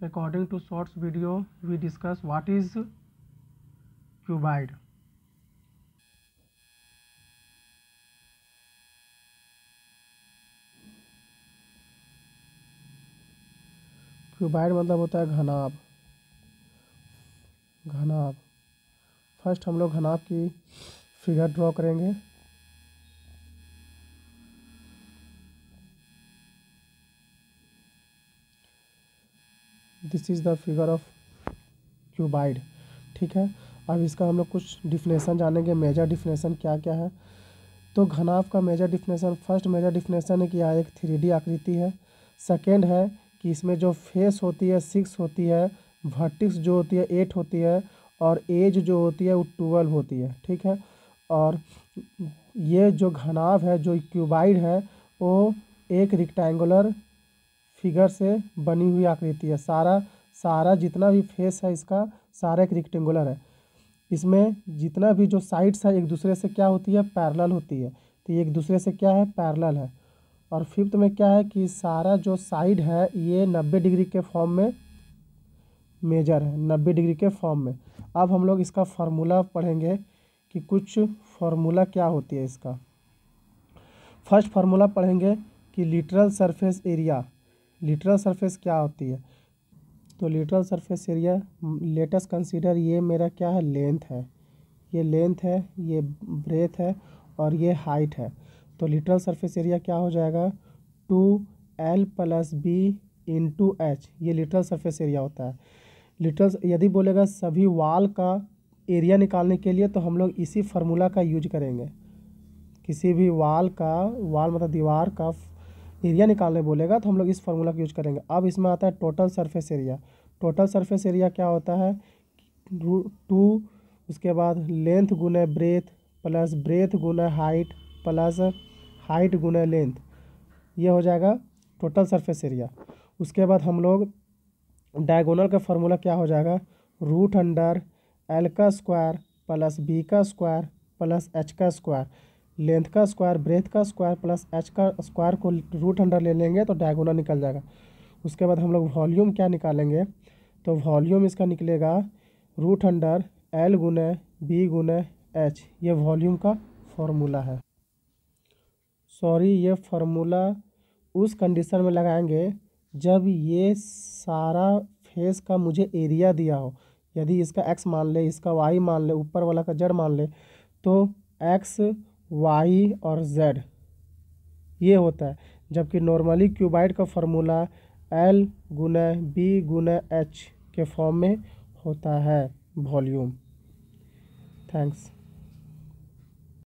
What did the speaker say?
According to shorts video, we discuss what is cuboid. Cuboid मतलब होता है घनाभ। घनाभ first हम लोग घनाभ की फिगर ड्रॉ करेंगे। This is the figure of cuboid. ठीक है, अब इसका हम लोग कुछ डिफिनेशन जानेंगे, मेजर डिफिनेशन क्या क्या है। तो घनाभ का major definition, first major definition है कि यह एक 3D आकृति है। सेकेंड है कि इसमें जो फेस होती है 6 होती है, वर्टेक्स जो होती है 8 होती है, और एज जो होती है वो 12 होती है। ठीक है, और ये जो घनाभ है, जो क्यूबाइड है, वो एक रेक्टेंगुलर फिगर से बनी हुई आकृति है। सारा जितना भी फेस है इसका सारा एक रेक्टेंगुलर है। इसमें जितना भी जो साइड्स है एक दूसरे से क्या होती है, पैरेलल होती है। तो ये एक दूसरे से क्या है, पैरेलल है। और फिफ्थ में क्या है कि सारा जो साइड है ये 90 डिग्री के फॉर्म में मेजर है, 90 डिग्री के फॉर्म में। अब हम लोग इसका फार्मूला पढ़ेंगे कि कुछ फार्मूला क्या होती है इसका। फर्स्ट फार्मूला पढ़ेंगे कि literal surface area. Literal surface क्या होती है, तो literal surface area, latest consider ये मेरा क्या है, लेंथ है। ये लेंथ है, ये ब्रेथ है, और ये हाइट है। तो लिटरल सरफेस एरिया क्या हो जाएगा, 2L + B × H। ये लिटरल सरफेस एरिया होता है। लिटरल यदि बोलेगा सभी वॉल का एरिया निकालने के लिए तो हम लोग इसी फार्मूला का यूज करेंगे। किसी भी वॉल मतलब दीवार का एरिया निकालने बोलेगा तो हम लोग इस फार्मूला का यूज करेंगे। अब इसमें आता है total surface area. Total surface area क्या होता है, 2 उसके बाद लेंथ गुना ब्रेथ प्लस ब्रेथ गुना हाइट प्लस हाइट गुना लेंथ, ये हो जाएगा टोटल सरफेस एरिया। उसके बाद हम लोग डायगोनल का फार्मूला क्या हो जाएगा, √L का स्क्वायर प्लस B का स्क्वायर प्लस H का स्क्वायर। लेंथ का स्क्वायर, ब्रेथ का स्क्वायर प्लस H का स्क्वायर को √अंडर ले लेंगे तो डायगोनल निकल जाएगा। उसके बाद हम लोग वॉल्यूम क्या निकालेंगे, तो वॉल्यूम इसका निकलेगा √L गुना B गुना H। ये वॉल्यूम का फॉर्मूला है। सॉरी, ये फार्मूला उस कंडीशन में लगाएंगे जब ये सारा फेस का मुझे एरिया दिया हो। यदि इसका x मान ले, इसका y मान ले, ऊपर वाला का z मान ले, तो x, y और z ये होता है। जबकि नॉर्मली क्यूबाइड का फार्मूला L गुना B गुना H के फॉर्म में होता है वॉल्यूम। थैंक्स।